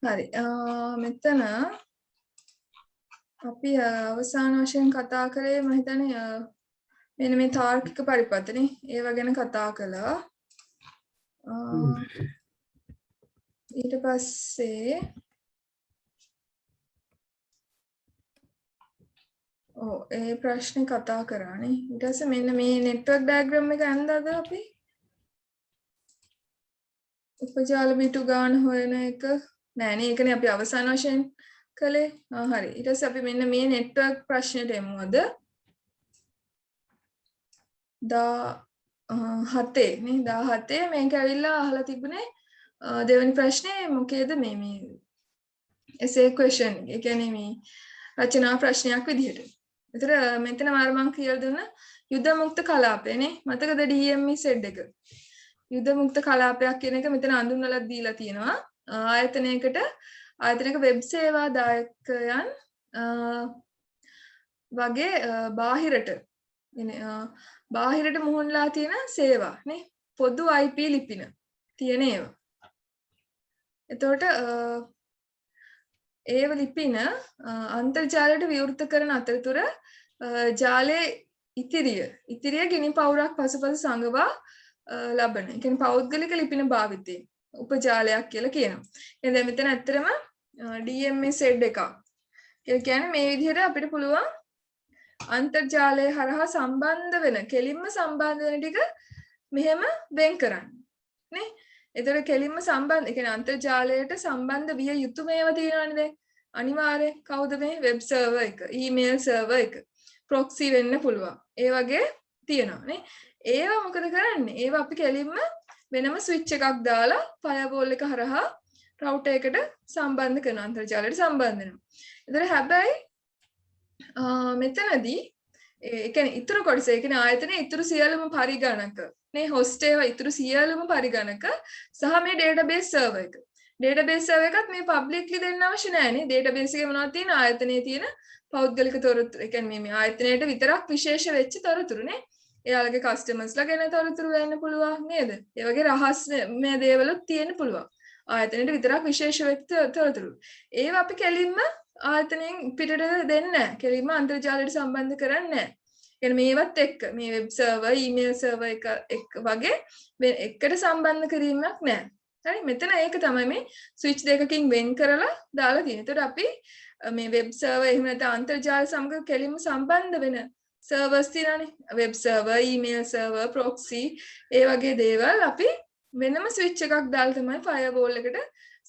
හරි. මෙතන අපි අවසාන වශයෙන් කතා කරේ මම හිතන්නේ මෙන්න මේ තාර්කික පරිපථනේ ඒව ගැන කතා කළා. ඊට පස්සේ ඒ ප්‍රශ්නේ කතා කරානේ. ඊට පස්සේ මෙන්න මේ නෙට්වර්ක් ඩයග්‍රෑම් එක අන්දාද අපි උපජාල බිටු ගාන හොයන එක නෑනේ. ඒකනේ අපි අවසාන වශයෙන් කළේ. හරි. ඊට පස්සේ අපි මෙන්න මේ නෙට්වර්ක් ප්‍රශ්නෙට එමු අද. 17 නේ 17 මේක ඇවිල්ලා අහලා තිබුණේ දෙවෙනි ප්‍රශ්නේ මොකේද මේ essay question ඒ කියන්නේ මේ රචනා ප්‍රශ්නයක් විදිහට. ඒතර මෙතන මම කියලා දුන්න යුද මුක්ත කලාපයනේ මතකද DME සෙඩ් එක. යුද මුක්ත කලාපයක් කියන එක මෙතන අඳුන්වලා දීලා තියෙනවා. ආයතනයක වෙබ් සේවා දායකයන් වගේ බාහිරට මුහුණලා තියෙන සේවා නේ පොදු IP ලිපින තියෙන ඒවා. එතකොට ඒව ලිපින අන්තර්ජාලයට විවෘත කරන අතරතුර ජාලයේ ඉතිරිය ගිනි පවුරක් පසුපස සංගවා ලබන. ඒ කියන්නේ පෞද්ගලික ලිපින භාවිතේ උපජාලයක් කියලා කියනවා. එහෙනම් දැන් මෙතන ඇත්තටම DMS එකක්. ඒ කියන්නේ මේ විදිහට අපිට පුළුවන් අන්තර්ජාලය හරහා සම්බන්ධ වෙන කෙලින්ම සම්බන්ධ වෙන ටික මෙහෙම වෙන් කරන්න නේ. ඒතර කෙලින්ම සම්බන්ධ ඒ කියන්නේ අන්තර්ජාලයට සම්බන්ධ විය යුතු මේවා තියෙනවනේ දැන් අනිවාර්යෙන් කවුද මේ වෙබ් සර්වර් එක ඊමේල් සර්වර් එක ප්‍රොක්සි වෙන්න පුළුවන් ඒ වගේ තියෙනවා නේ. ඒවා මොකද කරන්නේ? ඒවා අපි කෙලින්ම වෙනම ස්විච් එකක් දාලා ෆයර්වෝල් එක හරහා රවුටර් එකට සම්බන්ධ කරන අන්තර්ජාලයට සම්බන්ධ වෙනවා. ඒතර හැබැයි මෙතනදී ඒ කියන්නේ ඉතුරු කොටස ඒ කියන්නේ ආයතනයේ ඉතුරු සියලුම පරිගණක නේ හොස්ට් ඒවා ඉතුරු සියලුම පරිගණක සහ මේ ඩේටාබේස් සර්වර් එක. ඩේටාබේස් සර්වර් එකත් මේ පබ්ලික්ලි දෙන්න අවශ්‍ය නැහැ නේ. ඩේටාබේස් එකේ මොනවද තියෙන ආයතනයේ තියෙන පෞද්ගලික තොරතුරු. ඒ කියන්නේ මේ ආයතනයට විතරක් විශේෂ වෙච්ච තොරතුරු නේ. එයාලගේ කස්ටමර්ස්ලා ගැන තොරතුරු වෙන්න පුළුවන් නේද? ඒ වගේ රහස් මේ දේවලුත් තියෙන්න පුළුවන්. ආයතනයට විතරක් විශේෂ වෙච්ච තොරතුරු. ඒවා අපි කෙලින්ම ආයතනයෙන් පිටට දෙන්නේ නැහැ. කෙලින්ම අන්තර්ජාලයට සම්බන්ධ කරන්නේ නැහැ. කියන්නේ මේවත් එක්ක මේ වෙබ් සර්වර්, ඊමේල් සර්වර් එක වගේ එකට සම්බන්ධ කිරීමක් නැහැ. හරි මෙතන ඒක තමයි මේ ස්විච් දෙකකින් වෙන් කරලා දාලා තියෙන්නේ. ඒතකොට අපි මේ වෙබ් සර්වර් එහෙම නැත්නම් අන්තර්ජාල සමග කෙලින්ම සම්බන්ධ වෙන සර්වර්ස් තියෙනනේ. Web server, email server, proxy ඒ වගේ දේවල් අපි වෙනම ස්විච් එකක් දාලා තමයි ෆයර්වෝල් එකට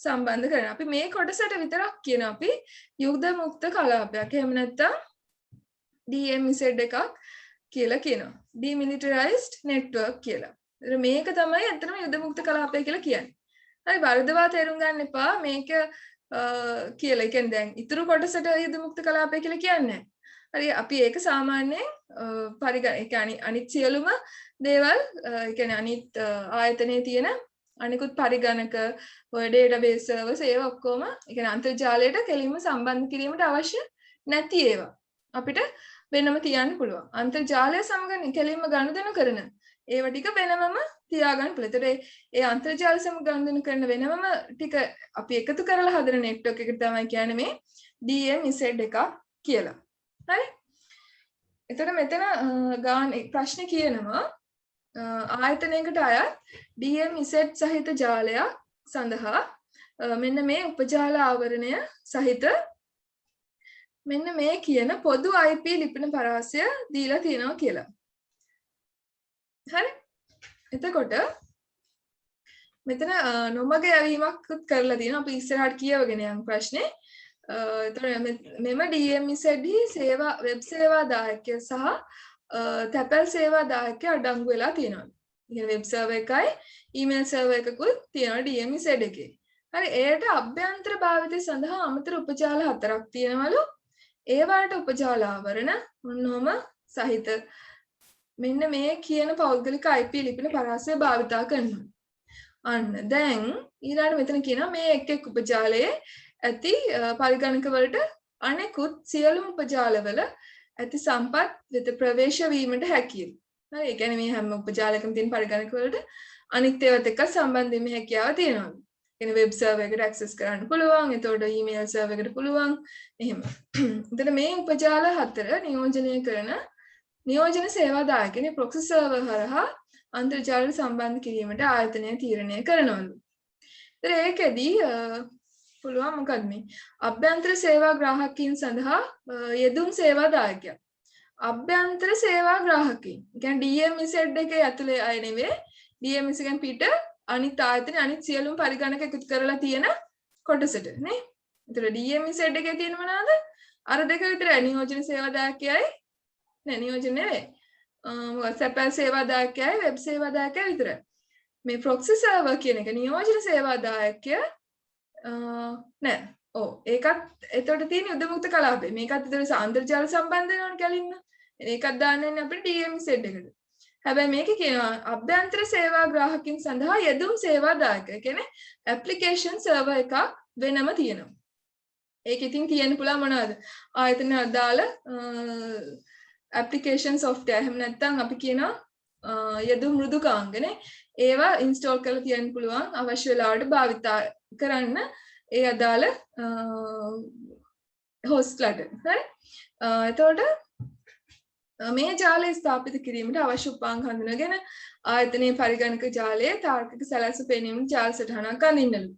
සම්බන්ධ කරනවා. අපි මේ කොටසට විතරක් කියන අපි යුද මුක්ත කලාපයක්. එහෙම නැත්නම් DMZ එකක් කියලා කියනවා. Demilitarized Network කියලා. මේක තමයි ඇත්තටම යුද මුක්ත කලාපය කියලා කියන්නේ. හරි වරදවා තේරුම් ගන්න එපා මේක කියලා. ඒ කියන්නේ දැන් ඉතුරු කොටසට යුද මුක්ත කලාපය කියලා කියන්නේ. හරි අපි ඒක සාමාන්‍යයෙන් ඒ කියන්නේ අනිත් සියලුම දේවල් ඒ කියන්නේ අනිත් ආයතනයේ තියෙන අනිකුත් පරිගණක ඔය ඩේටාබේස් සර්වර්ස් ඒවා ඔක්කොම ඒ කියන්නේ අන්තර්ජාලයට කෙලින්ම සම්බන්ධ කිරීමට අවශ්‍ය නැති ඒවා අපිට වෙනම තියන්න පුළුවන්. අන්තර්ජාලය සමග කෙලින්ම ගනුදෙනු කරන ඒවා ටික වෙනමම තියාගන්න පුළුවන්. ඒතර ඒ අන්තර්ජාල සමග ගනුදෙනු කරන වෙනමම ටික අපි එකතු කරලා හදන නෙට්වර්ක් එක තමයි කියන්නේ මේ DMZ එකක් කියලා. හරි? එතකොට මෙතන ගාන ප්‍රශ්නේ කියනවා ආයතනයකට අයත් DMZ සහිත ජාලයක් සඳහා මෙන්න මේ උපජාල ආවරණය සහිත මෙන්න මේ කියන පොදු IP ලිපින පරාසය දීලා තියෙනවා කියලා. හරි? එතකොට මෙතන නොමග යවීමක් කරලා තියෙනවා. අපි ඉස්සරහට කියවගෙන යමු ප්‍රශ්නේ. මෙම DMZ සේවා වෙබ් සේවා දායකය සහ තැපැල් සේවා දායකය අඩංගු වෙලා තියෙනවා. ඉතින් වෙබ් සර්වර් එකයි ඊමේල් සර්වර් එකකුත් තියෙනවා DMZ එකේ. හරි ඒකට අභ්‍යන්තර භාවිතය සඳහා අමතර උපජාල 4ක් තියෙනවලු. ඒවට උපජාල ආවරණ මොනෝම සහිත මෙන්න මේ කියන පෞද්ගලික IP ලිපින පරාසය භාවිතා කරනවා. අන්න දැන් ඊළඟට මෙතන කියනවා මේ එක් උපජාලයේ ඇති පරිගණක වලට අනෙකුත් සියලුම උපජාලවල ඇති සම්පත් වෙත ප්‍රවේශ වීමට හැකියි. හරි ඒ කියන්නේ මේ හැම උපජාලයකම තියෙන පරිගණක වලට අනිත් ඒවාත් එක්ක සම්බන්ධ වීමේ හැකියාව තියෙනවා. එන වෙබ් සර්වර් එකට ඇක්සස් කරන්න පුළුවන්. එතකොට ඊමේල් සර්වර් එකට පුළුවන්. එහෙම. එතන මේ උපජාල 4 නියෝජනය කරන නියෝජන සේවාදායකනේ ප්‍රොක්සි සර්වර් හරහා අන්තර්ජාලයට සම්බන්ධ කිරීමට ආයතනය තීරණය කරනවලු. ඒතර ඒකෙදී පුළුවන් මොකක්ද මේ අභ්‍යන්තර සේවා ග්‍රාහකීන් සඳහා යෙදුම් සේවාදායකයා. අභ්‍යන්තර සේවා ග්‍රාහකීන්. ඒ කියන්නේ DMZ එකේ ඇතුලේ අය නෙවෙයි. DMZ එකෙන් පිට අනිත් ආයතන අනිත් සියලුම පරිගණක එකතු කරලා තියෙන කොටසට නේ. ඒතර DMZ එකේ තියෙන මොනවාද? අර දෙක විතරයි නියෝජන සේවාදායකයයි නෑ නියෝජන නෙවෙයි. සැපැල් සේවාදායකයයි වෙබ් සේවාදායකයයි විතරයි. මේ ප්‍රොක්සි සර්වර් කියන එක නියෝජන සේවාදායකය නෑ. ඔව් ඒකත් එතකොට තියෙන යුදමුක්ත කලාපේ. මේකත් ඒතකොට අන්තර්ජාල සම්බන්ධ වෙනවනේ කලින්ම. ඒකත් දාන්න අපිට DMZ එකට. හැබැයි මේකේ කියනවා අභ්‍යන්තර සේවා ග්‍රාහකින් සඳහා යෙදුම් සේවාදායක. ඒ කියන්නේ ඇප්ලිකේෂන් සර්වර් එකක් වෙනම තියෙනවා. ඒක ඉතින් තියෙන්න පුළුවන් මොනවද? ආයතන අදාළ ඇප්ලිකේෂන් සොෆ්ට්වෙයාර්. එහෙම නැත්නම් අපි කියනවා යෙදුම් මෘදුකාංගනේ. ඒවා ඉන්ස්ටෝල් කරලා තියන්න පුළුවන් අවශ්‍ය වෙලාවට භාවිතා කරන්න ඒ අදාළ හොස්ට්ලට. හරි? එතකොට මේ ජාලය ස්ථාපිත කිරීමට අවශ්‍ය උපාංග හඳුනාගෙන ආයතනයේ පරිගණක ජාලයේ තාර්කික සැලැස්ම පෙනීමේ ජාල සටහනක් අඳින්නලු.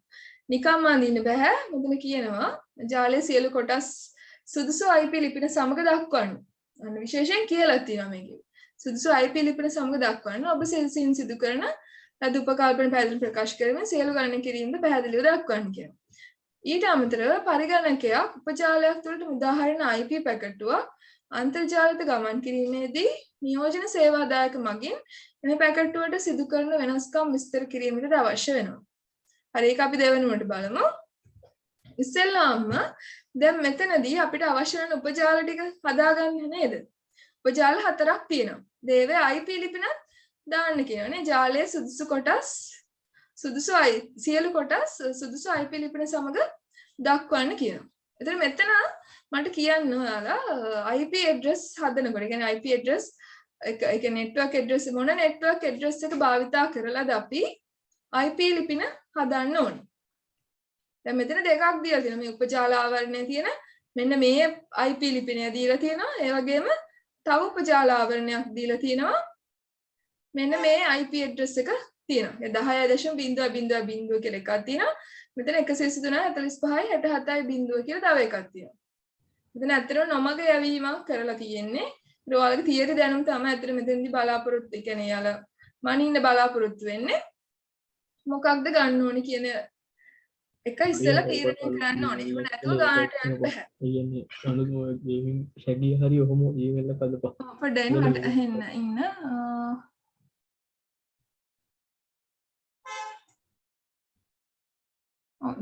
නිකම්ම අඳින්න බෑ. මෙතන කියනවා ජාලයේ සියලු කොටස් සුදුසු IP ලිපින සමග දක්වන්න. අන්න විශේෂයෙන් කියලා තියෙනවා මේකේ. සුදුසු IP ලිපින සමග දක්වන්න ඔබ සිල්සින් සිදු කරන ලද උපකල්පන පැහැදිලි ප්‍රකාශ කරමින් සියලු ගණන කිරීමද පැහැදිලිව දක්වන්න කියනවා. ඊට අමතරව පරිගණකයක් උපජාලයක් තුළට උදාහරණ IP පැකටුවක් අන්තර්ජාලයට ගමන් කිරීමේදී නියෝජන සේවාදායක මගින් එම පැකටුවට සිදු කරන වෙනස්කම් විස්තර කිරීමට අවශ්‍ය වෙනවා. හරි ඒක අපි දෙවෙනුවට බලමු. ඉස්සෙල්ලාම දැන් මෙතනදී අපිට අවශ්‍ය වෙන උපජාල ටික හදාගන්න නේද? උපජාල 4ක් තියෙනවා. දේවේ IP ලිපින දාන්න කියනනේ. ජාලයේ සුදුසු කොටස් සියලු කොටස් සුදුසු IP ලිපින සමග දක්වන්න කියනවා. එතන මෙතන මට කියන්න ඔයාලා IP address හදනකොට කියන්නේ IP address ඒක network address මොන network address එක භාවිතා කරලාද අපි IP ලිපින හදන්න ඕනේ. දැන් මෙතන දෙකක් දීලා තියෙනවා. මේ උපජාල ආවරණයේ තියෙන මෙන්න මේ IP ලිපිනය දීලා තියෙනවා. ඒ වගේම තව උපජාල ආවරණයක් දීලා තියෙනවා. මෙන්න මේ IP address එක තියෙනවා. ඒ 10.0.0.0 කියලා එකක් තියෙනවා. මෙතන 123.45.67.0 කියලා තව එකක් තියෙනවා. මෙතන ඇත්තටම නොමග යැවීමක් කරලා තියෙන්නේ. ඒක ඔයාලගේ තියරි දැනුම තමයි ඇත්තට මෙතනදී බලාපොරොත්තු කියන්නේ යාලා මනින්න බලාපොරොත්තු වෙන්නේ. මොකක්ද ගන්න ඕනේ කියන එක ඉස්සෙල්ලා තීරණය කරන්න ඕනේ. ඒක නැතුව ගන්නට යන්න බෑ. කියන්නේ අනුම ගේමින් ෂැගිය හරි ඔහොම ඒ වෙල කදපන්. පොඩ්ඩක් මට ඇහෙන්න ඉන්න.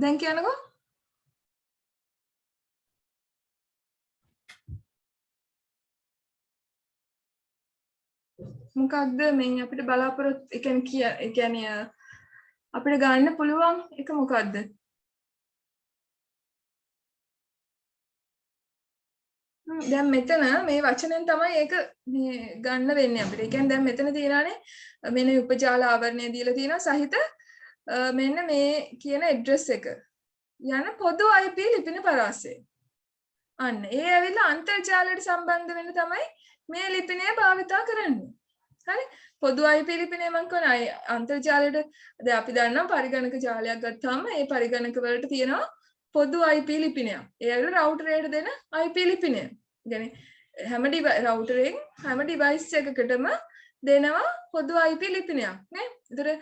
දැන් කියනකෝ මොකක්ද මේ අපිට බලාපොරොත්තු ඒ කියන්නේ අපිට ගන්න පුළුවන් එක මොකක්ද? දැන් මෙතන මේ වචනෙන් තමයි ඒක මේ ගන්න වෙන්නේ අපිට. ඒ කියන්නේ දැන් මෙතන තියනනේ මෙන්න උපජාල ආවරණය දීලා තියෙනවා සහිත මෙන්න මේ කියන ඇඩ්‍රස් එක යන පොදු IP ලිපින පරාසය. අන්න ඒ ඇවිල්ලා අන්තර්ජාලයට සම්බන්ධ වෙන්න තමයි මේ ලිපිනය භාවිතා කරන්නේ. හරි පොදු IP ලිපිනය මම කියන්නේ අන්තර්ජාලයට දැන් අපි දන්නවා පරිගණක ජාලයක් ගත්තාම ඒ පරිගණක වලට තියෙනවා පොදු IP ලිපිනයක්. ඒ ඇවිල්ලා රවුටර් එකට දෙන IP ලිපිනය. يعني හැම රවුටරෙන් හැම ඩිවයිස් එකකටම දෙනවා පොදු IP ලිපිනයක් නේ. ඒතර ඒ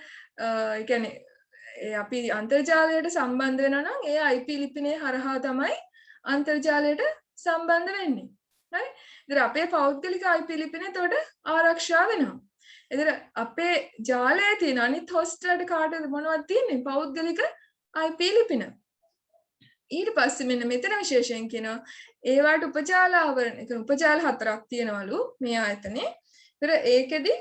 කියන්නේ අපි අන්තර්ජාලයට සම්බන්ධ වෙනවා නම් ඒ IP ලිපිනේ හරහා තමයි අන්තර්ජාලයට සම්බන්ධ වෙන්නේ. හරි? ඒතර අපේ පෞද්ගලික IP ලිපිනේ එතකොට ආරක්ෂා වෙනවා. ඒතර අපේ ජාලයේ තියෙන අනිත් හොස්ට් වලට කාටද මොනවද තියෙන්නේ? පෞද්ගලික IP ලිපින. ඊට පස්සේ මෙන්න මෙතන විශේෂයෙන් කියනවා ඒවට උපජාල ආවරණ ඒ කියන්නේ උපජාල 4ක් තියෙනවලු මේ ආයතනේ. ඒතර ඒකෙදි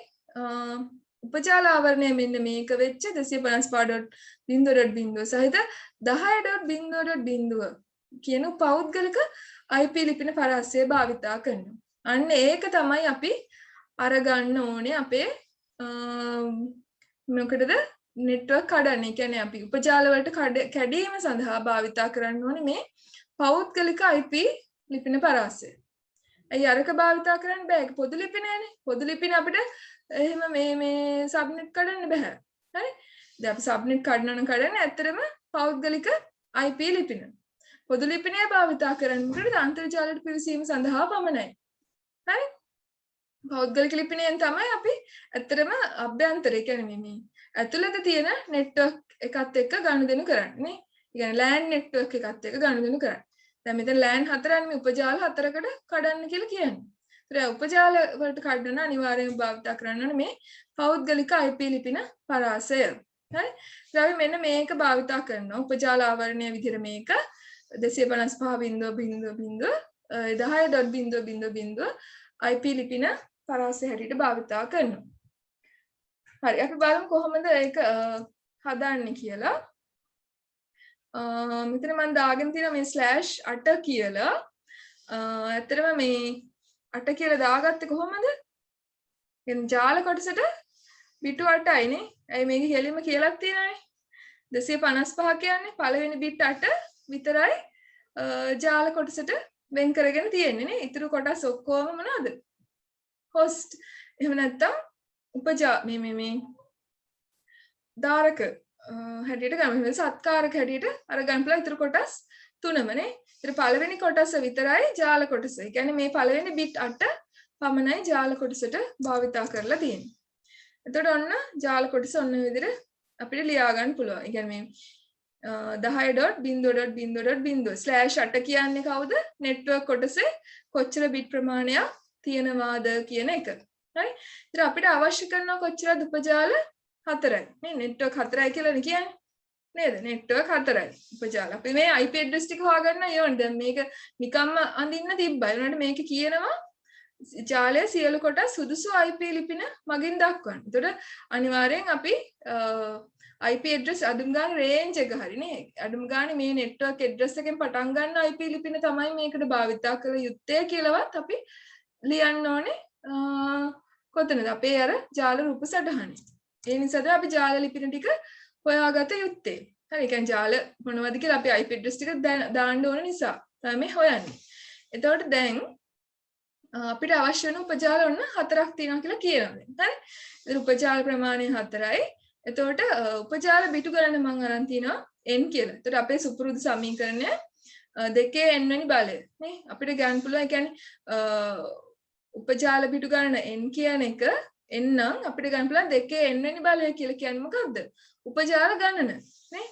උපජාල ආවරණය මෙන්න මේක වෙච්ච 255.0.0 සහිත 10.0.0 කියන පෞද්ගලික IP ලිපින පරාසය භාවිතා කරනවා. අන්න ඒක තමයි අපි අරගන්න ඕනේ අපේ මොකටද network කඩන්නේ. කියන්නේ අපි උපජාල වලට කැඩීම සඳහා භාවිතා කරන්න ඕනේ මේ පෞද්ගලික IP ලිපින පරාසය. ඇයි අරක භාවිතා කරන්න බෑ? ඒක පොදු ලිපිනයනේ. පොදු ලිපින අපිට එහෙම මේ සබ්නෙට් කරන්න බෑ. හරි? දැන් අපි සබ්නෙට් කරන්න ඇත්තටම පෞද්ගලික IP ලිපින. පොදු ලිපිනය භාවිතා කරන්නේ අන්තර්ජාලයට පිවිසීම සඳහා පමණයි. හරි? පෞද්ගලික ලිපිනයෙන් තමයි අපි ඇත්තටම අභ්‍යන්තරය කියන්නේ මේ ඇතුළත තියෙන නෙට්වර්ක් එකත් එක්ක ගනුදෙනු කරන්නේ නේ. ඒ කියන්නේ LAN නෙට්වර්ක් එකත් එක්ක ගනුදෙනු කරන්නේ. දැන් මෙතන LAN 4න් මේ උපජාල 4කට කඩන්න කියලා කියන්නේ. ඒතර උපජාල වලට කඩන අනිවාර්යයෙන්ම භාවිත කරන්න ඕනේ මේ පෞද්ගලික IP ලිපින පරාසය. හරි? ඊට මෙන්න මේක භාවිත කරනවා. උපජාල ආවරණය විදිහට මේක 255.10.10.00 IP ලිපින පරාසය හැටියට භාවිතා කරනවා. හරි අපි බලමු කොහොමද ඒක හදන්නේ කියලා. මෙතන මම දාගෙන තියෙන මේ /8 කියලා. ඇත්තටම මේ 8 කියලා දාගත්තේ කොහොමද? කියන්නේ ජාල කොටසට බිට් 8යිනේ. ඇයි මේක කෙලින්ම කියලාක් තියෙනනේ. 255 කියන්නේ පළවෙනි බිට් 8 විතරයි ජාල කොටසට වෙන් කරගෙන තියෙන්නේ නේ. ඊටු කොටස් ඔක්කොම මොනවද? host එහෙම නැත්නම් උපජා මේ ධාරක හැටියට ගන්න සත්කාරක හැටියට අර ගන්න පුළුවන් ඊටු කොටස් තුනමනේ. ඊට පළවෙනි කොටස විතරයි ජාල කොටස. ඒ කියන්නේ මේ පළවෙනි bit 8 පමණයි ජාල කොටසට භාවිතා කරලා තියෙන්නේ. එතකොට ඔන්න ජාල කොටස ඔන්න විදිහට අපිට ලියා ගන්න පුළුවන්. ඒ කියන්නේ මේ 10.0.0.0/8 කියන්නේ කවුද? නෙට්වර්ක් කොටසේ කොච්චර bit ප්‍රමාණයක් තියෙනවාද කියන එක. හරි? ඉතින් අපිට අවශ්‍ය කරන කොච්චරද උපජාල 4යි. මේ නෙට්වර්ක් 4යි කියලා කියන්නේ. නේද? නෙට්වර්ක් 4යි. උපජාල. අපි මේ IP address ටික හොයාගන්න ඕනේ. දැන් මේක නිකම්ම අඳින්න තිබ්බයි. උනාට මේක කියනවා ජාලයේ සියලු කොටස් සුදුසු IP ලිපින මගින් දක්වන්න. එතකොට අනිවාර්යෙන් අපි IP address අඳුම් ගන්න range එක හරි නේ. අඳුම් ගන්න මේ network address එකෙන් පටන් ගන්න IP ලිපින තමයි මේකට භාවිතා කළ යුත්තේ කියලාවත් අපි ලියන්න ඕනේ. කොතනද අපේ අර ජාල රූප සටහනේ. ඒ නිසාද අපි ජාල ලිපින ටික හොයාගත යුත්තේ. හරි. ඒ කියන්නේ ජාල මොනවද කියලා අපි IP address ටික දාන්න ඕන නිසා තමයි හොයන්නේ. එතකොට දැන් අපිට අවශ්‍ය වෙන උපජාල ඔන්න 4ක් තියෙනවා කියලා කියනවා. හරි. ඉතින් උපජාල ප්‍රමාණය 4යි. එතකොට උපජාල බිටු ගණන මම අරන් තිනවා n කියලා. එතකොට අපේ සුපුරුදු සමීකරණය දෙකේ n වෙනි බලය නේ අපිට ගන්න පුළුවන්. ඒ කියන්නේ උපජාල බිටු ගණන n කියන එක n නම් අපිට ගන්න පුළුවන් දෙකේ n වෙනි බලය කියලා කියන්නේ මොකක්ද? උපජාල ගණන නේ.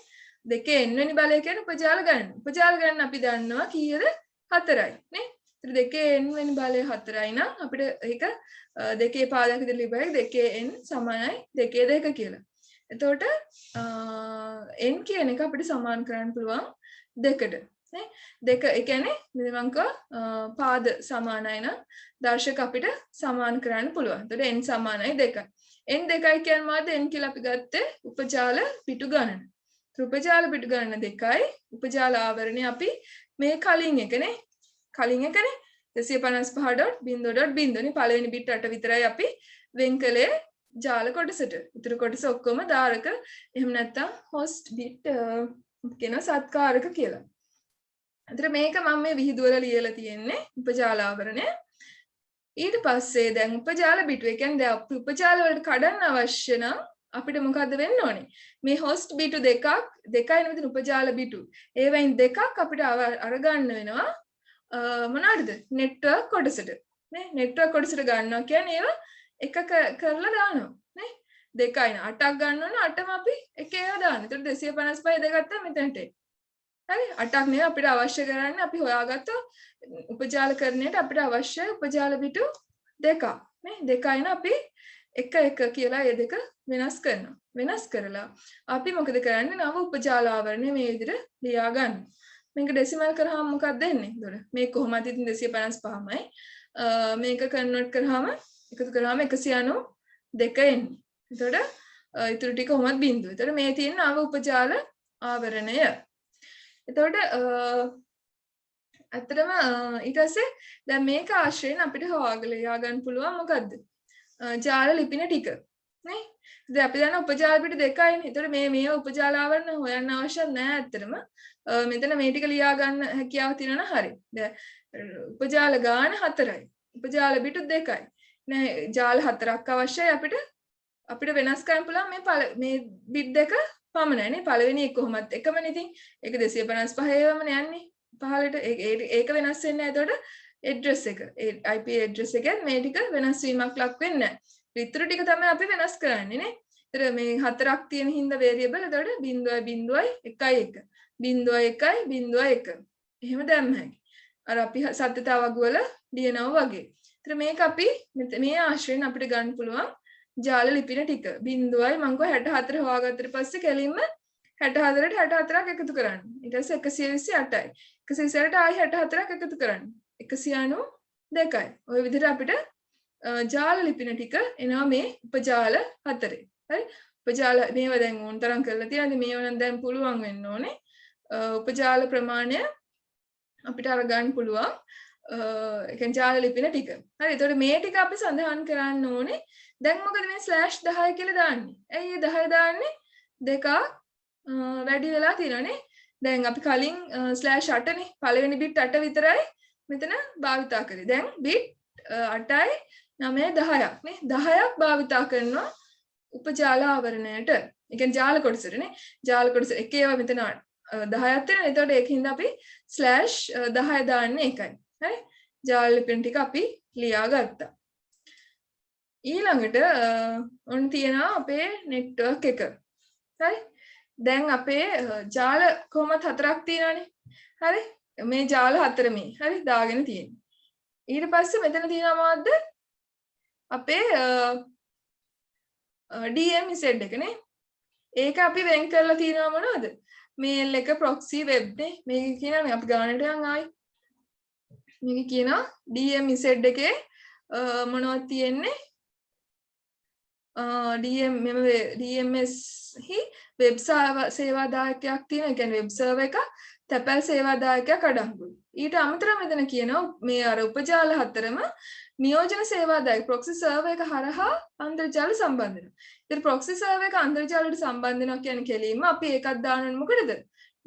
දෙකේ n වෙනි බලය කියන්නේ උපජාල ගණන. උපජාල ගණන අපි දන්නවා කීයද? 4යි නේ. ඉතින් දෙකේ n වෙනි බලය 4යි නම් අපිට ඒක දෙකේ පාදක විදිහට ලියපුවා දෙකේ n සමානයි දෙකේ 2 කියලා. එතකොට n කියන එක අපිට සමාන කරන්න පුළුවන් 2ට. නේ 2 ඒ කියන්නේ මෙවංක පාද සමානයි නම් දර්ශක අපිට සමාන කරන්න පුළුවන්. එතකොට n සමානයි 2යි. n 2යි කියන්නේ මොකද? n කියලා අපි ගත්තේ උපජාල පිටු ගණන. උපජාල පිටු ගණන 2යි. උපජාල ආවරණය අපි මේ කලින් එකනේ 255.0.0 නේ පළවෙනි බිට් 8 විතරයි අපි වෙන් කළේ ජාල කොටසට. ඊටු කොටස ඔක්කොම ධාරක එහෙම නැත්නම් host bit කියන සත්කාරක කියලා. අතට මේක මම මේ විහිදුවල ලියලා තියෙන්නේ උපජාල ආවරණය. ඊට පස්සේ දැන් උපජාල බිටු ඒ කියන්නේ දැන් අපි උපජාල වලට කඩන්න අවශ්‍ය නම් අපිට මොකද්ද වෙන්න ඕනේ? මේ host බිටු දෙකයි නෙමෙයි උපජාල බිටු. ඒවෙන් දෙකක් අපිට අරගන්න වෙනවා මොනවාද? නෙට්වර්ක් කොටසට. නේ නෙට්වර්ක් කොටසට ගන්නවා කියන්නේ ඒවා එකක කරලා දානවා. නේ 2යි නේ 8ක් ගන්න ඕන 8ම අපි එක ඒවා දාන්න. ඒතකොට 255 දෙකක් මෙතනට. හරි 8ක් නෙවෙයි අපිට අවශ්‍ය කරන්නේ අපි හොයාගත්ත උපජාලකරණයට අපිට අවශ්‍ය උපජාල බිටු දෙකක්. නේ 2යි නේ අපි එක කියලා ඒ දෙක වෙනස් කරනවා. වෙනස් කරලා අපි මොකද කරන්නේ? නව උපජාල ආවරණය මේ විදිහට ලියා ගන්න. මේක ඩෙසිමල් කරාම මොකක්ද දෙන්නේ? එතකොට මේක කොහොමද ඉතින් 255යි. මේක කන්වර්ට් කරාම එකතු කරාම 192 එන්නේ. එතකොට ඊටු ටික කොහොමද බිඳුව. එතකොට මේ තියෙන නව උපජාල ආවරණය. එතකොට ඇත්තටම ඊට පස්සේ දැන් මේක ආශ්‍රයෙන් අපිට හොයාගන්න පුළුවන් මොකද්ද? ජාල ලිපින ටික. නේ? දැන් අපි දන්න උපජාල පිට දෙකයිනේ. ඒතකොට මේ උපජාල ආවරණ හොයන්න අවශ්‍ය නැහැ ඇත්තටම. මෙතන මේ ටික ලියා ගන්න හැකියාව තියෙනවා හරි. දැන් උපජාල ගාන 4යි. උපජාල පිට 2යි. නෑ ජාල 4ක් අවශ්‍යයි අපිට වෙනස් කරන්න පුළුවන් මේ බිට් දෙක පමණයි නේ. පළවෙනි එක කොහොමත් එකමනේ. ඉතින් ඒක 255 ඒවමනේ යන්නේ. 15ට ඒක වෙනස් වෙන්නේ නැහැ. එතකොට address එක IP address එකෙන් මේ ටික වෙනස් වීමක් ලක් වෙන්නේ නැහැ. ඉතුරු ටික තමයි අපි වෙනස් කරන්නේ නේ. ඒතර මේ 4ක් තියෙන හින්දා variable එතකොට 0.1 0.1 0.1 එහෙම දැම්ම හැකි. අර අපි සත්‍යතාවක් වල ලියනවා වගේ. ඒතර මේක අපි මේ ආශ්‍රයෙන් අපිට ගන්න පුළුවන් ජාල ලිපින ටික 0.64 හොයාගත්තට පස්සේ කෙලින්ම 64ට 64ක් එකතු කරන්න. ඊට පස්සේ 128යි. 128ට ආයි 64ක් එකතු කරන්න. 192යි. ওই විදිහට අපිට ජාල ලිපින ටික එනවා මේ උපජාල 4. හරි? උපජාල මේවා දැන් ඕන තරම් කරලා තියෙනවා. මේවා නම් දැන් පුළුවන් වෙන්න ඕනේ. උපජාල ප්‍රමාණය අපිට අරගන්න පුළුවන්. ඒ කියන්නේ ජාල ලිපින ටික. හරි. ඒතකොට මේ ටික අපි සඳහන් කරන්න ඕනේ. දැන් මොකද මේ /10 කියලා දාන්නේ? ඇයි 10 දාන්නේ? දෙකක් වැඩි වෙලා තියෙනනේ. දැන් අපි කලින් /8 නේ. පළවෙනි බිට් 8 විතරයි මෙතන භාවිතා කරේ. දැන් බිට් 8යි 9යි 10ක් නේ. 10ක් භාවිතා කරනවා උපජාල ආවරණයට. ඒ කියන්නේ ජාල කොටසටනේ. ජාල කොටස එක ඒවා මෙතන 10ක් තියෙනවා. එතකොට ඒකින්ද අපි /10 දාන්නේ ඒකයි. හරි? ජාල ලිපින ටික අපි ලියා ගත්තා. ඊළඟට ඔන්න තියෙනවා අපේ නෙට්වර්ක් එක. හරි? දැන් අපේ ජාල කොහොමද 4ක් තියෙනවානේ. හරි? මේ ජාල 4 මේ. හරි? දාගෙන තියෙන්නේ. ඊට පස්සේ මෙතන තියෙනවා මොකද්ද? අපේ DMZ එක නේ. ඒක අපි වෙන් කරලා තියෙනවා මොනවද? මේල් එක proxy web නේ. මේක කියනවා මේ අපි ගානට යන් ආයි. මේක කියනවා DMZ එකේ මොනවද තියෙන්නේ? DMS හි වෙබ් සේවාදායකයක් තියෙනවා. ඒ කියන්නේ වෙබ් සර්වර් එක තැපැල් සේවාදායකයක් අඩංගුයි. ඊට අමතරව මෙතන කියනවා මේ අර උපජාල 4ම නියෝජන සේවාදායක ප්‍රොක්සි සර්වර් එක හරහා අන්තර්ජාල සම්බන්ධ වෙනවා. ඉතින් ප්‍රොක්සි සර්වර් එක අන්තර්ජාලයට සම්බන්ධ වෙනවා කියන්නේ කෙලින්ම අපි ඒකත් දාන්න මොකටද?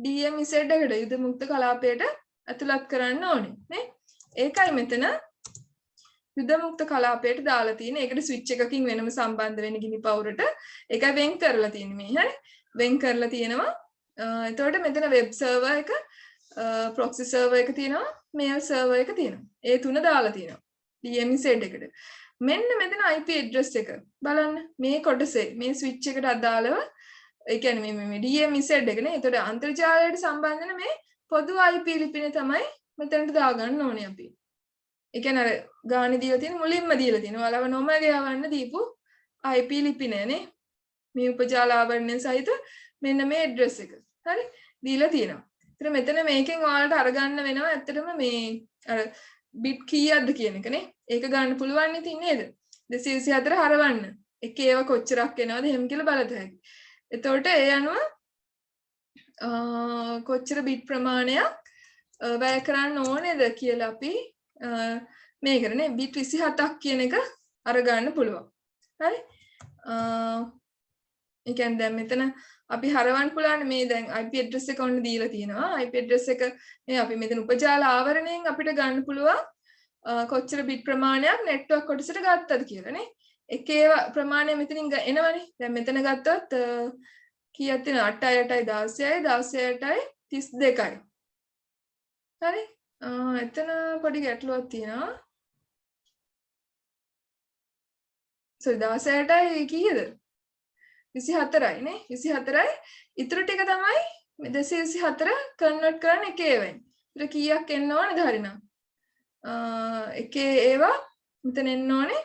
DMZ එකට යුද මුක්ත කලාපයට ඇතුළත් කරන්න ඕනේ නේ. ඒකයි මෙතන යුද මුක්ත කලාපයට දාලා තියෙන. ඒකට ස්විච් එකකින් වෙනම සම්බන්ධ වෙන ගිනි පවුරට ඒකයි වෙන් කරලා තියෙන්නේ මේ. හරි? වෙන් කරලා තියෙනවා. එතකොට මෙතන වෙබ් සර්වර් එක ප්‍රොක්සි සර්වර් එක තියෙනවා, මේල් සර්වර් එක තියෙනවා. ඒ තුන දාලා තියෙනවා DMZ එකට. මෙන්න මෙතන IP address එක බලන්න. මේ කොටසේ මේ ස්විච් එකට අදාළව ඒ කියන්නේ මේ DMZ එකනේ. එතකොට අන්තර්ජාලයට සම්බන්ධ වෙන මේ පොදු IP ලිපිනේ තමයි මෙතනට දාගන්න ඕනේ අපි. ඒ කියන්නේ අර ගානේ දීලා තියෙන මුලින්ම දීලා තියෙනවා. ඔයාලව නොමග යවන්න දීපු IP ලිපිනේ නේ. මේ උපජාල ආවරණය සහිත මෙන්න මේ address එක. හරි? දීලා තියෙනවා. ඉතින් මෙතන මේකෙන් ඔයාලට අරගන්න වෙනවා ඇත්තටම මේ අර බිට් කීයක්ද කියන එක නේ. ඒක ගන්න පුළුවන් ඉතින් නේද? 224 හරවන්න. එක ඒවා කොච්චරක් එනවද එහෙම කියලා බලත හැකියි. එතකොට ඒ අනුව කොච්චර බිට් ප්‍රමාණයක් වැය කරන්න ඕනේද කියලා අපි මේකට නේ බිට් 27ක් කියන එක අරගන්න පුළුවන්. හරි? ඒ කියන්නේ දැන් මෙතන අපි හරවන්න පුළුවන් මේ දැන් IP address එක ඔන්න දීලා තියෙනවා. IP address එක මේ අපි මෙතන උපජාල ආවරණයෙන් අපිට ගන්න පුළුවන් කොච්චර බිට් ප්‍රමාණයක් නෙට්වර්ක් කොටසට ගත්තද කියලා නේ. එක ඒවා ප්‍රමාණය මෙතනින් එනවනේ. දැන් මෙතන ගත්තොත් කීයක් තියෙනවද? 8යි 16යි 32යි. හරි? එතන පොඩි ගැටලුවක් තියෙනවා. 16යි කීයද? 24යි නේ. 24යි ඉතුරු ටික තමයි 224 කන්වර්ට් කරන්න එක ඒවෙන්. ඉතින් කීයක් එන්න ඕනේද හරිනම්? එකේ ඒවා මෙතන එන්න ඕනේ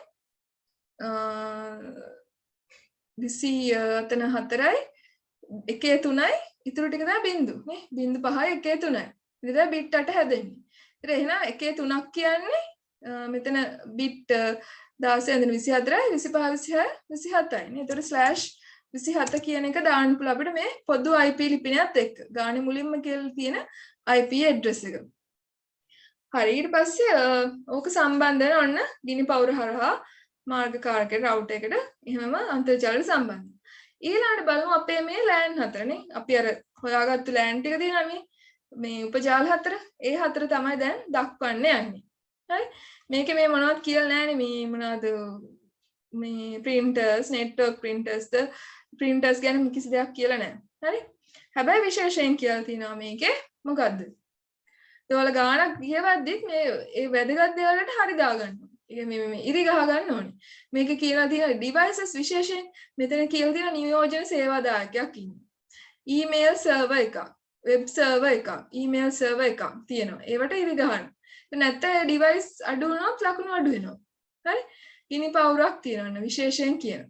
24යි එකේ 3යි ඉතුරු ටික තමයි බිංදු නේ. බිංදු 5යි එකේ 3යි. ඉතින් දැන් බිට් 8 හැදෙන්නේ. ඉතින් එහෙනම් එකේ 3ක් කියන්නේ මෙතන බිට් 16 ඉඳන් 24යි 25 26 27යි නේ. ඒතකොට /27 කියන එක දාන්න පුළුවන් අපිට මේ පොදු IP ලිපිනයත් එක්ක. ගානේ මුලින්ම කියලා තියෙන IP address එක. හරි ඊට පස්සේ ඕක සම්බන්ධ වෙන ඔන්න ගිනි පවුර හරහා මාර්ගකාරකයට රවුටර් එකට එහෙමම අන්තර්ජාලයට සම්බන්ධයි. ඊළඟට බලමු අපේ මේ ලෑන් හතරනේ. අපි අර හොයාගත්තු ලෑන් ටික තියෙනවා මේ උපජාල හතර. ඒ හතර තමයි දැන් දක්වන්න යන්නේ. හරි? මේකේ මේ මොනවද කියලා නැහැනේ මේ මොනවද මේ printers, network printers, printers ගැන කිසි දෙයක් කියලා නැහැ. හරි? හැබැයි විශේෂයෙන් කියලා තියෙනවා මේකේ මොකද්ද? ඒවල ගානක් කියවද්දිත් මේ ඒ වැදගත් දේවල් වලට හරි දාගන්න ඕනේ. ඒ මේ ඉරි ගහ ගන්න ඕනේ. මේකේ කියලා තියෙන devices විශේෂයෙන් මෙතන කියලා තියෙන නියෝජන සේවාදායකයක් ඉන්නවා. email server එකක්, web server එකක්, email server එකක් තියෙනවා. ඒවට ඉරි ගහන්න. නැත්නම් device අඩු වුණොත් ලකුණු අඩු වෙනවා. හරි? ගිනි පවුරක් තියෙනවා විශේෂයෙන් කියනවා.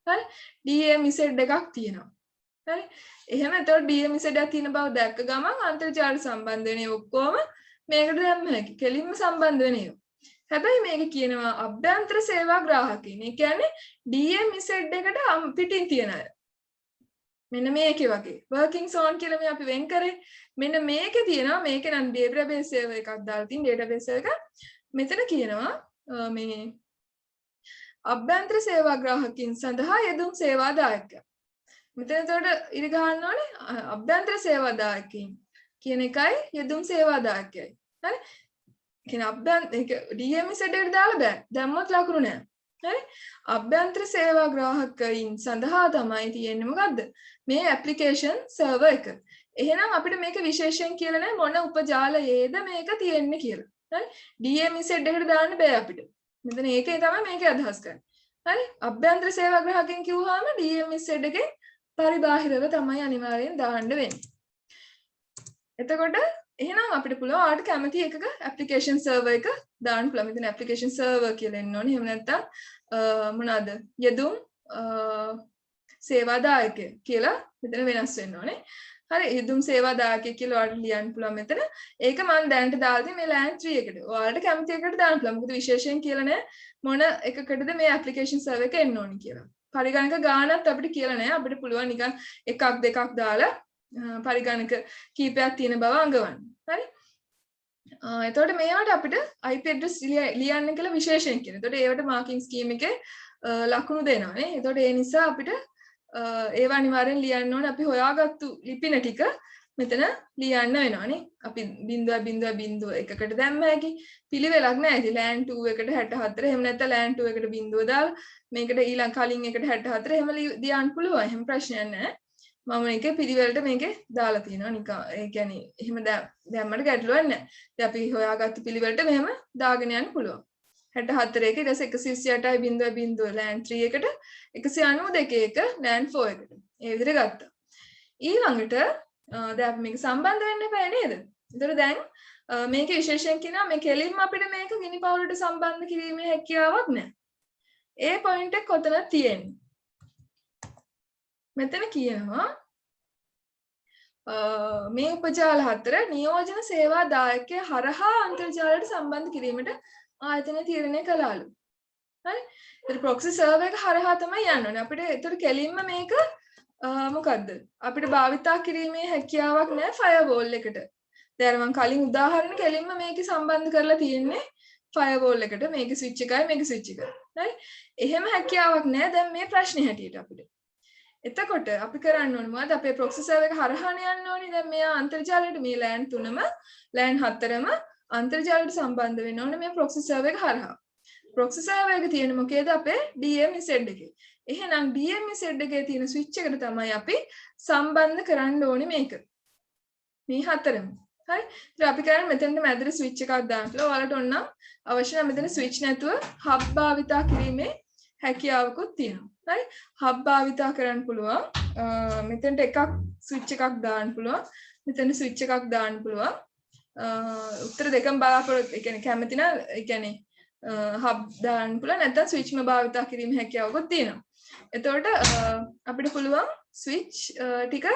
හරි? DMZ එකක් තියෙනවා. හරි? එහෙම එතකොට DMZ එකක් තියෙන බව දැක්ක ගමන් අන්තර්ජාල සම්බන්ධ වෙන ඔක්කොම මේකට දැම්ම හැකි. කෙලින්ම සම්බන්ධ වෙන ඒවා. හැබැයි මේක කියනවා අභ්‍යන්තර සේවා ග්‍රාහකයින්. ඒ කියන්නේ DMZ එකට පිටින් තියෙන අය. මෙන්න මේකේ වගේ working zone කියලා මේ අපි වෙන් කරේ. මෙන්න මේකේ තියෙනවා මේකේ නම් database server එකක් දාලා තියෙන database server එක. මෙතන කියනවා මේ අභ්‍යන්තර සේවා ග්‍රාහකයින් සඳහා යෙදුම් සේවාදායකයා. මෙතන එතකොට ඉරි ගහන්න ඕනේ අභ්‍යන්තර සේවාදායකයින් කියන එකයි යෙදුම් සේවාදායකයයි. හරි? කියන්නේ DMZ එකට දාලා බෑ. දැම්මොත් ලකුණු නෑ. හරි? අභ්‍යන්තර සේවා ග්‍රාහකයින් සඳහා තමයි තියෙන්නේ මොකද්ද? මේ ඇප්ලිකේෂන් සර්වර් එක. එහෙනම් අපිට මේක විශේෂයෙන් කියලා නෑ මොන උපජාලයේද මේක තියෙන්නේ කියලා. හරි? DMZ එකට දාන්න බෑ අපිට. මෙතන ඒකේ තමයි මේකේ අදහස් කරන්නේ. හරි? අභ්‍යන්තර සේවා ග්‍රාහකයන් කිව්වහම DMZ එකේ පරිබාහිරව තමයි අනිවාර්යෙන් දාන්න වෙන්නේ. එතකොට එහෙනම් අපිට පුළුවන් ඔයාලට කැමති එකක ඇප්ලිකේෂන් සර්වර් එක දාන්න පුළුවන්. මෙතන ඇප්ලිකේෂන් සර්වර් කියලා එන්න ඕනේ. එහෙම නැත්නම් මොනවාද? යෙදුම් සේවාදායකය කියලා මෙතන වෙනස් වෙන්න ඕනේ. හරි යෙදුම් සේවාදායකය කියලා ඔයාලට ලියන්න පුළුවන් මෙතන. ඒක මම දැනට දාලා තියෙන්නේ මේ LAN 3 එකට. ඔයාලට කැමති එකකට දාන්න පුළුවන්. මොකද විශේෂයෙන් කියලා නෑ මොන එකකටද මේ ඇප්ලිකේෂන් සර්වර් එක එන්න ඕනේ කියලා. පරිගණක ගානත් අපිට කියලා නෑ. අපිට පුළුවන් නිකන් එකක් දෙකක් දාලා පරිගණක කීපයක් තියෙන බව අඟවන්න. හරි? එතකොට මේවට අපිට IP address ලියන්න කියලා විශේෂයෙන් කියනවා. එතකොට ඒවට marking scheme එකේ ලකුණු දෙනවා නේ. එතකොට ඒ නිසා අපිට ඒව අනිවාර්යෙන් ලියන්න ඕනේ. අපි හොයාගත්තු ලිපින ටික මෙතන ලියන්න වෙනවා නේ. අපි 0.0.1කට දැම්ම හැකි පිළිවෙලක් නැහැ. ඉතින් LAN 2 එකට 64 එහෙම නැත්නම් LAN 2 එකට 0 දාලා මේකට ඊළඟ කලින් එකට 64 එහෙම ලියන්න පුළුවන්. එහෙම ප්‍රශ්නයක් නැහැ. මම මේකේ පිළිවෙලට මේකේ දාලා තියෙනවා නිකන් ඒ කියන්නේ එහෙම දැම්මට ගැටලුවක් නැහැ. ඉතින් අපි හොයාගත්තු පිළිවෙලට මෙහෙම දාගෙන යන්න පුළුවන්. 64 එක ඊට පස්සේ 128.0 LAN 3 එකට 192 එක LAN 4 එකට. ඒ විදිහට ගත්තා. ඊළඟට දැන් අපි මේක සම්බන්ධ වෙන්න එපා නේද? ඒතර දැන් මේකේ විශේෂයෙන් කියනවා මේ කෙලින්ම අපිට මේක ගිනි පවුලට සම්බන්ධ කිරීමේ හැකියාවක් නැහැ. ඒ පොයින්ට් එක කොතනද තියෙන්නේ? මෙතන කියනවා මේ උපජාල හතර නියෝජන සේවා දායකය හරහා අන්තර්ජාලයට සම්බන්ධ කිරීමට ආයතනය තීරණය කළාලු. හරි? ඒතර ප්‍රොක්සි සර්වර් එක හරහා තමයි යන්න ඕනේ. අපිට ඒතර කෙලින්ම මේක මොකද්ද? අපිට භාවිතා කිරීමේ හැකියාවක් නැහැ ෆයර්වෝල් එකට. දැන් මම කලින් උදාහරණ කෙලින්ම මේක සම්බන්ධ කරලා තියෙන්නේ ෆයර්වෝල් එකට. මේක ස්විච් එකයි මේක ස්විච් එකයි. හරි? එහෙම හැකියාවක් නැහැ දැන් මේ ප්‍රශ්නේ හැටියට අපිට. එතකොට අපි කරන්න ඕනේ මොකද අපේ ප්‍රොක්සි සර්වර් එක හරහානේ යන්න ඕනේ. දැන් මෙයා අන්තර්ජාලයට මේ LAN 3ම LAN 4ම අන්තර්ජාලයට සම්බන්ධ වෙන්න ඕනේ මේ ප්‍රොක්සි සර්වර් එක හරහා. ප්‍රොක්සි සර්වර් එක තියෙන මොකේද අපේ DMZ එකේ. එහෙනම් DMZ එකේ තියෙන ස්විච් එකට තමයි අපි සම්බන්ධ කරන්න ඕනේ මේක. මේ හතරම. හරි? ඉතින් අපි කරන්නේ මෙතනට මැදට ස්විච් එකක් දාන්න කියලා. ඔයාලට ඕන නම් අවශ්‍ය නම් මෙතන ස්විච් නැතුව හබ් භාවිතා කිරීමේ හැකියාවකුත් තියෙනවා. හරි? හබ් භාවිතා කරන්න පුළුවන්. මෙතනට එකක් ස්විච් එකක් දාන්න පුළුවන්. මෙතන ස්විච් එකක් දාන්න පුළුවන්. උත්තර දෙකම බලාපොරොත්තු ඒ කියන්නේ කැමති නම් ඒ කියන්නේ හබ් දාන්න පුළුවන් නැත්නම් ස්විච්ම භාවිතා කිරීමේ හැකියාවකුත් තියෙනවා. එතකොට අපිට පුළුවන් ස්විච් ටික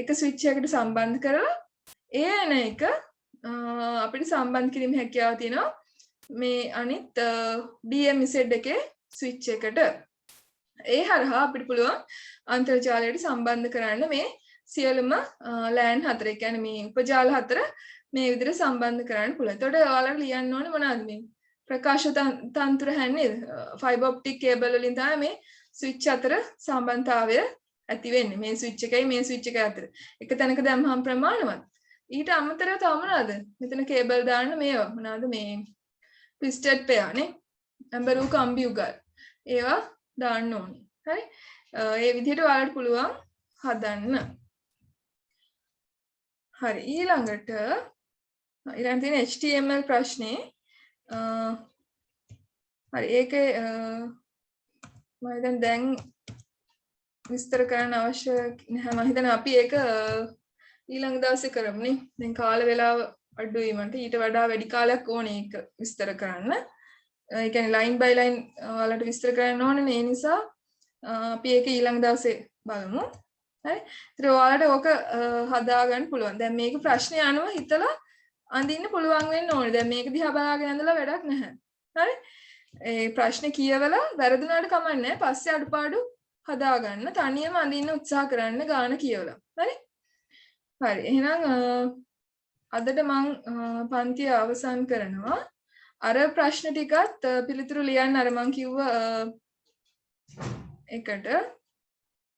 එක ස්විච් එකකට සම්බන්ධ කරලා ඒ එන එක අපිට සම්බන්ධ කිරීමේ හැකියාව තියෙනවා මේ අනිත් DMZ එකේ ස්විච් එකට. ඒ හරහා අපිට පුළුවන් අන්තර්ජාලයට සම්බන්ධ කරන්න මේ සියලුම LAN 4 ඒ කියන්නේ මේ උපජාල 4 මේ විදිහට සම්බන්ධ කරන්න පුළුවන්. එතකොට ඔයාලට ලියන්න ඕනේ මොනවද මේ ප්‍රකාශ තන්ත්‍ර හැන්නේ ෆයිබර් ඔප්ටික් කේබල් වලින් තමයි මේ ස්විච් අතර සම්බන්ධතාවය ඇති වෙන්නේ මේ ස්විච් එකයි මේ ස්විච් එක අතර. එක තැනක දැම්මහම ප්‍රමාණවත්. ඊට අමතරව තව මොනවද? මෙතන කේබල් දාන්න මේවා. මොනවද මේ twisted pair නේ. ඇම්බර් උ කම්බි උගල්. ඒවා දාන්න ඕනේ. හරි? ඒ විදිහට ඔයාලට පුළුවන් හදන්න. හරි ඊළඟට තියෙන HTML ප්‍රශ්නේ හරි ඒකේ මම හිතන්නේ දැන් විස්තර කරන්න අවශ්‍ය නැහැ මම හිතන්නේ අපි ඒක ඊළඟ දවසේ කරමුනේ දැන් කාල වේලාව අඩුයි මන්ට ඊට වඩා වැඩි කාලයක් ඕනේ ඒක විස්තර කරන්න ඒ කියන්නේ ලයින් බයි ලයින් වලට විස්තර කරන්න ඕනේ ඒ නිසා අපි ඒක ඊළඟ දවසේ බලමු හරි ඉතින් ඔයාලට ඕක හදා ගන්න පුළුවන් දැන් මේක ප්‍රශ්නේ අනුව හිතලා අඳින්න පුළුවන් වෙන්න ඕනේ දැන් මේක දිහා බලාගෙන ඉඳලා වැඩක් නැහැ හරි ඒ ප්‍රශ්නේ කියවලා වැරදුනාට කමක් නැහැ පස්සේ අඩුපාඩු හදා ගන්න තනියම අඳින්න උත්සාහ කරන්න ගාන කියවලා හරි හරි එහෙනම් අදට මම පන්තිය අවසන් කරනවා අර ප්‍රශ්න ටිකත් පිළිතුරු ලියන්න අර මම කිව්ව එකට